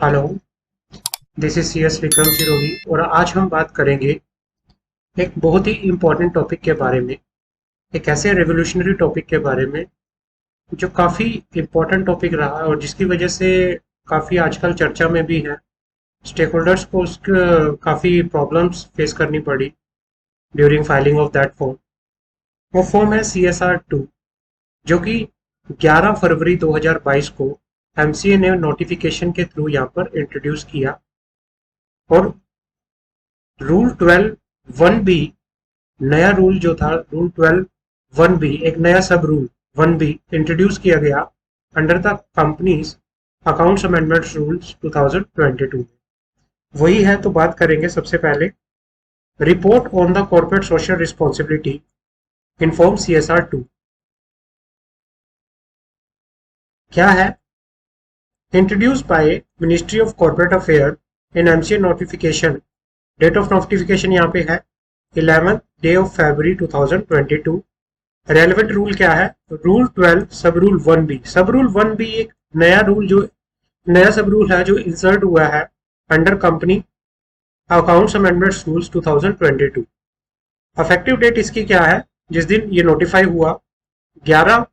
Hello, this is C S Vikram Sirohi और आज हम बात करेंगे एक बहुत ही इम्पोर्टेंट टॉपिक के बारे में, एक ऐसे रेवोल्यूशनरी टॉपिक के बारे में जो काफ़ी इम्पोर्टेंट टॉपिक रहा और जिसकी वजह से काफ़ी आजकल चर्चा में भी है। स्टेक होल्डर्स को उसके काफ़ी प्रॉब्लम्स फेस करनी पड़ी during filing of that form. वो फॉर्म है CSR 2, जो कि 11 फरवरी 2022 को एमसीए ने नोटिफिकेशन के थ्रू यहाँ पर इंट्रोड्यूस किया। और रूल 12(1)(b), नया रूल जो था, रूल 12(1)(b), एक नया सब रूल 1B इंट्रोड्यूस किया गया under the companies accounts amendment rules 2022 में। वही है, तो बात करेंगे सबसे पहले report on the corporate social responsibility in form CSR 2 क्या है। Introduced by ministry of corporate affair in MCA notification. Date of notification यहाँ पे है 11th day of February 2022। Relevant rule क्या है, रूल 12 सब रूल 1B। सब रूल 1B एक नया सब रूल है जो इंसर्ट हुआ है under company accounts amendments rules 2022। Effective date इसकी क्या है, जिस दिन ये नोटिफाई हुआ, 11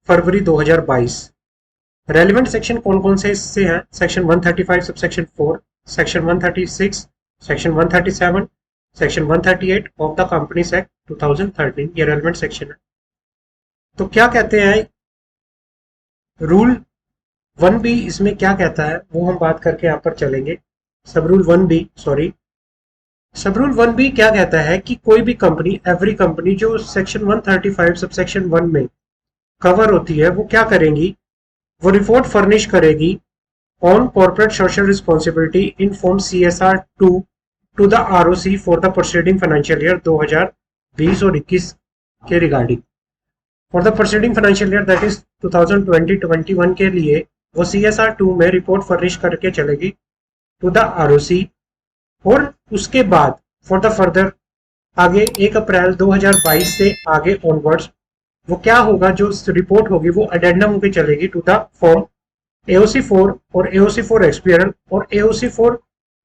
फरवरी 2022। रेलिवेंट सेक्शन कौन कौन से इससे हैं, section 135 sub section 4, section 136, section 137, section 138 of the companies act 2013, ये रेलिवेंट सेक्शन है। तो क्या कहते हैं रूल 1B, इसमें क्या कहता है वो हम बात करके यहाँ पर चलेंगे। सब रूल 1B, सॉरी, सब रूल 1B क्या कहता है कि कोई भी कंपनी, एवरी कंपनी जो सेक्शन 135 सब सेक्शन 1 में कवर होती है, वो क्या करेंगी, वो रिपोर्ट फर्निश करेगी on corporate social responsibility in form CSR 2 to the ROC for the proceeding financial year 2020 और 21 के regarding. For the proceeding financial year that is 2020-21 के लिए वो CSR 2 में रिपोर्ट फर्निश करके चलेगी टू द ROC। और उसके बाद फॉर द फर्दर आगे 1 अप्रैल 2022 से आगे ऑनवर्ड्स वो क्या होगा, जो रिपोर्ट होगी वो अडेंडम होकर चलेगी टू द फॉर्म AOC4 और AOC4 XBRL और AOC4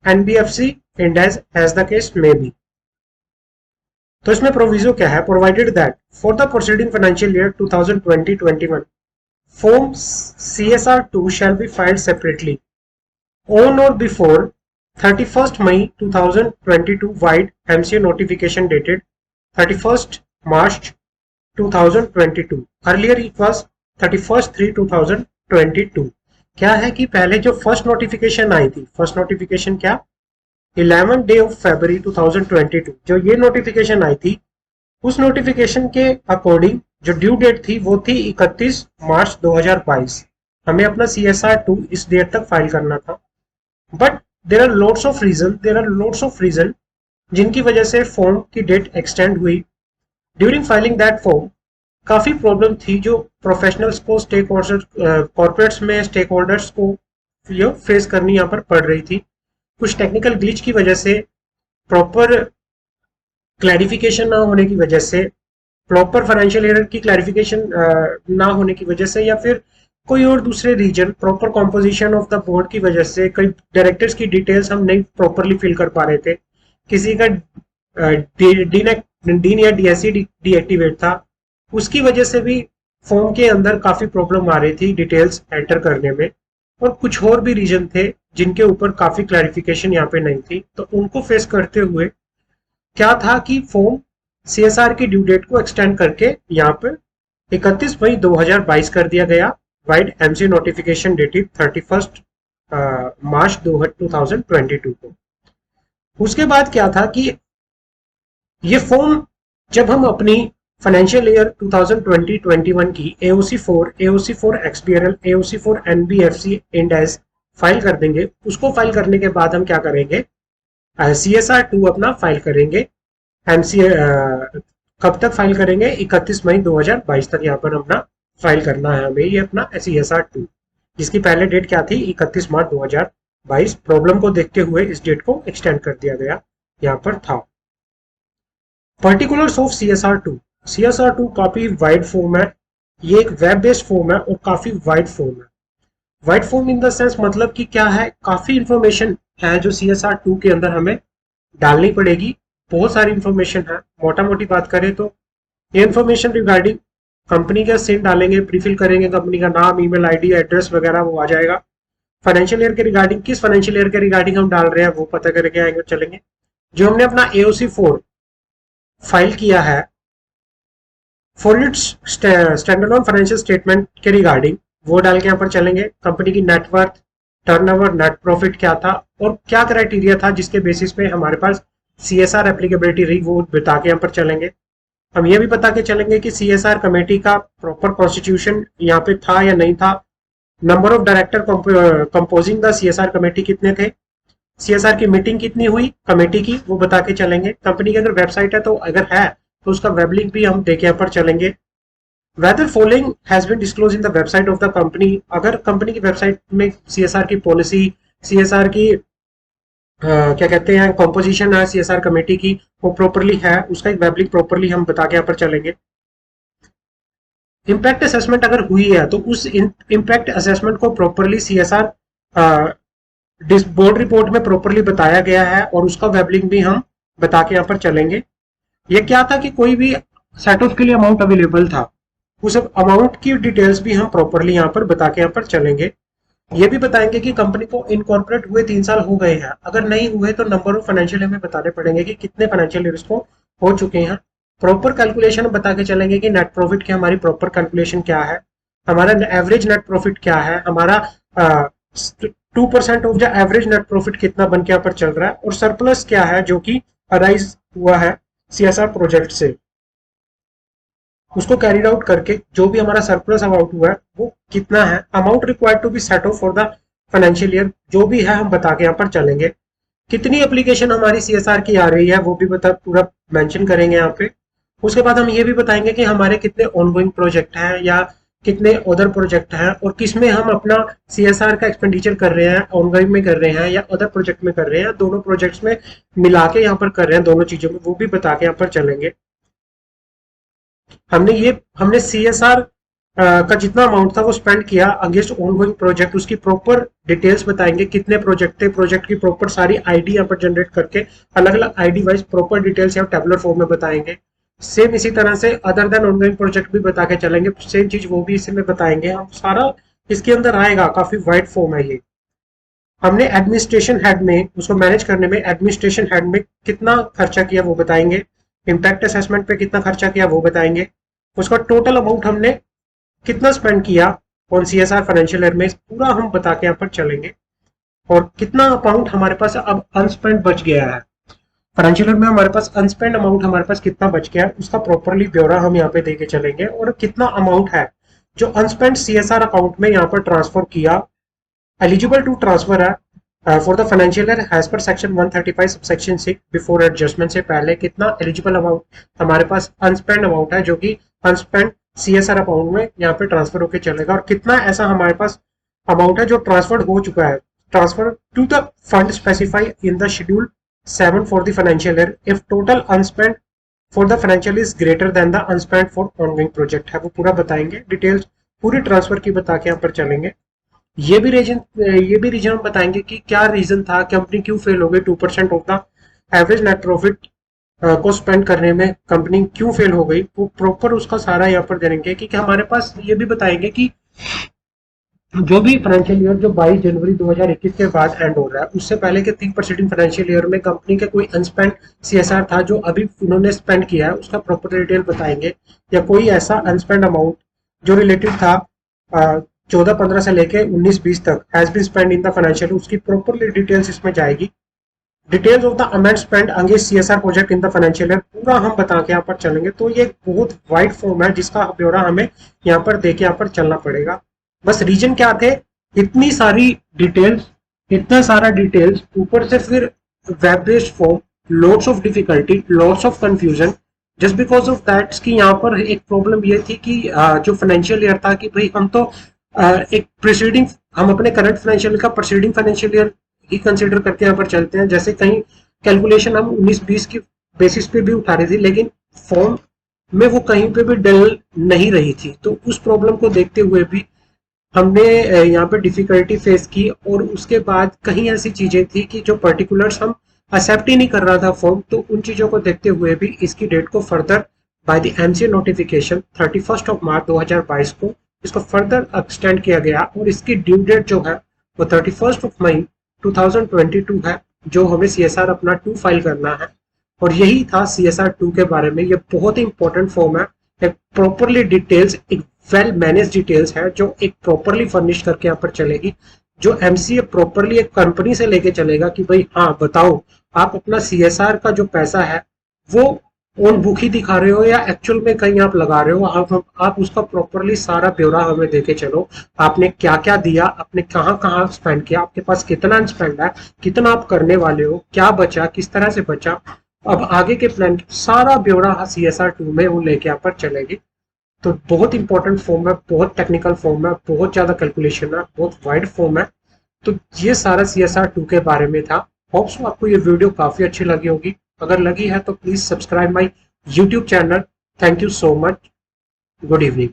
NBFC index as the case में बी। तो इसमें प्रोविजो क्या है, provided that for the proceeding financial year 2020-21 form CSR 2 shall be filed separately on or before 31st May 2022 wide MCA notification dated 31st March 2022। Earlier it was 31st 3 2022। क्या है कि पहले जो फर्स्ट नोटिफिकेशन आई थी, first notification क्या, 11 day of February 2022 जो ये notification आई थी, उस नोटिफिकेशन के अकॉर्डिंग जो ड्यू डेट थी वो थी 31 मार्च 2022। हमें अपना CSR 2 इस डेट तक फाइल करना था। But there are loads of reason जिनकी वजह से फॉर्म की डेट एक्सटेंड हुई। ड्यूरिंग फाइलिंग दैट फॉर्म काफ़ी प्रॉब्लम थी जो प्रोफेशनल्स को, स्टेक होल्डर्स, कॉर्पोरेट्स में स्टेक होल्डर्स को ये फेस करनी यहाँ पर पड़ रही थी। कुछ टेक्निकल ग्लिच की वजह से, प्रॉपर क्लैरिफिकेशन ना होने की वजह से, प्रॉपर फाइनेंशियल ईयर की क्लैरिफिकेशन ना होने की वजह से, या फिर कोई और दूसरे reason, proper composition of the board की वजह से, कई डायरेक्टर्स की डिटेल्स हम नहीं प्रॉपरली फिल कर पा रहे थे, किसी का डीन या DSC डीएक्टिवेट था, उसकी वजह से भी फॉर्म के अंदर काफ़ी प्रॉब्लम आ रही थी डिटेल्स एंटर करने में। और कुछ और भी रीजन थे जिनके ऊपर काफ़ी क्लैरिफिकेशन यहाँ पे नहीं थी। तो उनको फेस करते हुए क्या था कि फॉर्म CSR की ड्यू डेट को एक्सटेंड करके यहाँ पे 31 मई 2022 कर दिया गया, wide MC notification dated 31st मार्च 2022 को। उसके बाद क्या था कि ये फॉर्म जब हम अपनी फाइनेंशियल ईयर 2020-21 की AOC4 XBRL, AOC4 NBFC index file कर देंगे, उसको फाइल करने के बाद हम क्या करेंगे, CSR 2 अपना फाइल करेंगे। MCA कब तक फाइल करेंगे, 31 मई 2022 तक यहाँ पर अपना फाइल करना है हमें ये अपना CSR 2, जिसकी पहले डेट क्या थी, 31 मार्च 2022। प्रॉब्लम को देखते हुए इस डेट को एक्सटेंड कर दिया गया यहाँ पर था। पर्टिकुलर्स ऑफ CSR 2 काफी वाइड फॉर्म है, ये एक वेब बेस्ड फॉर्म है और काफी वाइड फॉर्म है। Wide form in the sense मतलब कि क्या है, काफी इंफॉर्मेशन है जो CSR 2 के अंदर हमें डालनी पड़ेगी। बहुत सारी इंफॉर्मेशन है। मोटा मोटी बात करें तो ये इंफॉर्मेशन रिगार्डिंग कंपनी का सिन डालेंगे, प्रीफिल करेंगे, कंपनी का नाम, ईमेल आईडी, एड्रेस वगैरह वो आ जाएगा। फाइनेंशियल ईयर के रिगार्डिंग, किस फाइनेंशियल ईयर के रिगार्डिंग हम डाल रहे हैं वो पता करके आएंगे, चलेंगे। जो हमने अपना AOC 4 फाइल किया है for its standalone financial statement के रिगार्डिंग, वो डाल के यहाँ पर चलेंगे। कंपनी की नेटवर्थ, टर्नओवर, नेट प्रॉफिट क्या था और क्या क्राइटेरिया था जिसके बेसिस पे हमारे पास CSR एप्लीकेबिलिटी रही, वो बता के यहाँ पर चलेंगे। हम ये भी बता के चलेंगे कि CSR कमेटी का प्रॉपर कॉन्स्टिट्यूशन यहाँ पे था या नहीं था। Number of director composing the CSR committee कितने थे, CSR की मीटिंग कितनी हुई कमेटी की, वो बता के चलेंगे। कंपनी की अगर वेबसाइट है तो अगर है तो उसका वेब लिंक भी हम देके यहाँ पर चलेंगे। Whether following has been disclose in the website of the company, अगर कंपनी की वेबसाइट में CSR की पॉलिसी, CSR की क्या कहते हैं कॉम्पोजिशन है CSR कमेटी की, वो प्रॉपरली है, उसका एक वेब लिंक प्रॉपरली हम बता के यहाँ पर चलेंगे। इम्पैक्ट असेसमेंट अगर हुई है तो उस इम्पैक्ट असेसमेंट को प्रॉपरली CSR बोर्ड रिपोर्ट में प्रॉपरली बताया गया है और उसका वेब लिंक भी हम बता के यहाँ पर चलेंगे। ये क्या था कि कोई भी सेट ऑफ के लिए अमाउंट अवेलेबल था, उस अमाउंट की डिटेल्स भी हम प्रॉपरली यहाँ पर बता के यहाँ पर चलेंगे। ये भी बताएंगे कि कंपनी को इनकॉर्पोरेट हुए 3 साल हो गए हैं, अगर नहीं हुए तो नंबर ऑफ फाइनेंशियल हमें बताने पड़ेंगे कि कितने फाइनेंशियल ईयर्स को हो चुके हैं। प्रॉपर कैलकुलेशन बता के चलेंगे कि नेट प्रॉफिट की हमारी प्रॉपर कैलकुलेशन क्या है, हमारा एवरेज नेट प्रॉफिट क्या है, हमारा 2% of the average net profit कितना बन के यहाँ पर चल रहा है, और सरप्लस क्या है जो कि अराइज हुआ है CSR प्रोजेक्ट से, उसको कैरिड आउट करके जो भी हमारा सरप्लस अमाउंट हुआ है वो कितना है। Amount required to be set off for the financial year जो भी है हम बता के यहाँ पर चलेंगे। कितनी एप्लीकेशन हमारी CSR की आ रही है वो भी बता पूरा मेंशन करेंगे यहाँ पे। उसके बाद हम ये भी बताएंगे कि हमारे कितने ऑनगोइंग प्रोजेक्ट हैं या कितने अदर प्रोजेक्ट हैं और किसमें हम अपना CSR का एक्सपेंडिचर कर रहे हैं, ऑनगोइंग में कर रहे हैं या अदर प्रोजेक्ट में कर रहे हैं, दोनों प्रोजेक्ट्स में मिला के यहाँ पर कर रहे हैं, दोनों चीजों में, वो भी बता के यहाँ पर चलेंगे। हमने CSR का जितना अमाउंट था वो स्पेंड किया अगेंस्ट ऑनगोइंग प्रोजेक्ट, उसकी प्रॉपर डिटेल्स बताएंगे, कितने प्रोजेक्ट थे, प्रोजेक्ट की प्रॉपर सारी आईडी यहाँ पर जनरेट करके अलग अलग आईडी वाइज प्रॉपर डिटेल्स यहाँ टेबुलर फॉर्म में बताएंगे। सेम इसी तरह से अदर देन ऑनगोइंग प्रोजेक्ट भी बता के चलेंगे, सेम चीज वो भी इसमें बताएंगे हम, सारा इसके अंदर आएगा। काफी वाइड फॉर्म है ये। हमने एडमिनिस्ट्रेशन हेड में, उसको मैनेज करने में एडमिनिस्ट्रेशन हेड में कितना खर्चा किया वो बताएंगे, इम्पैक्ट असेसमेंट पे कितना खर्चा किया वो बताएंगे, उसका टोटल अमाउंट हमने कितना स्पेंड किया ऑन CSR फाइनेंशियल ईयर में, पूरा हम बता के यहाँ पर चलेंगे। और कितना अमाउंट हमारे पास अब अनस्पेंड बच गया है, फाइनेंशियल ईयर में हमारे पास अनस्पेंड अमाउंट हमारे पास कितना बच गया है उसका प्रॉपरली ब्यौरा हम यहाँ पे देके चलेंगे। और कितना अमाउंट है जो अनस्पेंड CSR अकाउंट में यहाँ पर ट्रांसफर किया, एलिजिबल टू ट्रांसफर है for the financial year as per section 135 subsection 6 before adjustment, से पहले कितना एलिजिबल अमाउंट हमारे पास अनस्पेंड अमाउंट है जो कि अनस्पेंड CSR अकाउंट में यहाँ पे ट्रांसफर होकर चलेगा, और कितना ऐसा हमारे पास अमाउंट है जो ट्रांसफर हो चुका है, transfer to the fund specify in the schedule 7 for the financial year if total unspent for the financial is greater than the unspent for ongoing project है, वो पूरा बताएंगे, डिटेल्स पूरी ट्रांसफर की बता के यहाँ पर चलेंगे। ये भी रीजन हम बताएंगे कि क्या रीजन था, कंपनी क्यों फेल हो गई, 2% of the average net profit को स्पेंड करने में कंपनी क्यों फेल हो गई, वो प्रॉपर उसका सारा यहाँ पर देंगे। कि हमारे पास ये भी बताएंगे कि जो भी फाइनेंशियल ईयर जो 22 जनवरी 2021 के बाद एंड हो रहा है उससे पहले के 3 प्रीसीडिंग फाइनेंशियल ईयर में कंपनी का कोई अनस्पेंड CSR था जो अभी उन्होंने स्पेंड किया है उसका प्रॉपर डिटेल बताएंगे, या कोई ऐसा अनस्पेंड अमाउंट जो रिलेटेड था 14-15 से लेके 19-20 तक has been spend in the financial, उसकी प्रॉपरली डिटेल्स इसमें जाएगी। Details of the amount spend against CSR project in the financial year पूरा हम बता के यहाँ पर चलेंगे। तो ये बहुत वाइड फॉर्म है जिसका ब्यौरा हमें यहाँ पर देके यहाँ पर चलना पड़ेगा। बस रीजन क्या थे, इतनी सारी डिटेल्स, इतना सारा डिटेल्स, ऊपर से फिर web based form, lots of difficulty, lots of confusion, just because of that कि यहाँ पर एक प्रॉब्लम ये थी कि जो फाइनेंशियल ईयर था कि भाई हम तो एक प्रीसीडिंग, हम अपने करंट फाइनेंशियल का प्रीसीडिंग फाइनेंशियल ईयर ही कंसिडर करके यहाँ पर चलते हैं। जैसे कहीं कैलकुलेशन हम 19-20 की बेसिस पे भी उठा रही थी लेकिन फॉर्म में वो कहीं पे भी डल नहीं रही थी, तो उस प्रॉब्लम को देखते हुए भी हमने यहाँ पे डिफिकल्टी फेस की और उसके बाद कहीं ऐसी चीजें थी कि जो पर्टिकुलर्स हम एक्सेप्ट ही नहीं कर रहा था फॉर्म, तो उन चीजों को देखते हुए भी इसकी डेट को further by the MCA notification 31 मार्च 2022 को इसको फर्दर एक्सटेंड किया गया और इसकी ड्यू डेट जो है वो 31 मई 2022 है, जो हमें CSR अपना 2 फाइल करना है। और यही था CSR 2 के बारे में। ये बहुत ही इंपॉर्टेंट फॉर्म है, एक प्रॉपरली डिटेल्स, एक वेल मैनेज डिटेल्स है जो एक प्रॉपरली फर्निश करके यहाँ पर चलेगी, जो एमसीए प्रॉपरली एक कंपनी से लेके चलेगा कि भाई हाँ बताओ आप अपना CSR का जो पैसा है वो ऑन बुक ही दिखा रहे हो या एक्चुअल में कहीं आप लगा रहे हो। आप उसका प्रॉपरली सारा ब्यौरा हमें देके चलो, आपने क्या क्या दिया, आपने कहाँ कहाँ स्पेंड किया, आपके पास कितना स्पेंड है, कितना आप करने वाले हो, क्या बचा, किस तरह से बचा, अब आगे के प्लान सारा ब्यौरा CSR 2 में वो लेके यहाँ पर चलेगी। तो बहुत इंपॉर्टेंट फॉर्म है, बहुत टेक्निकल फॉर्म है, बहुत ज्यादा कैलकुलेशन है, बहुत वाइड फॉर्म है। तो ये सारा CSR 2 के बारे में था। होप्स आपको ये वीडियो काफी अच्छी लगी होगी। अगर लगी है तो please subscribe my YouTube channel. Thank you so much. Good evening.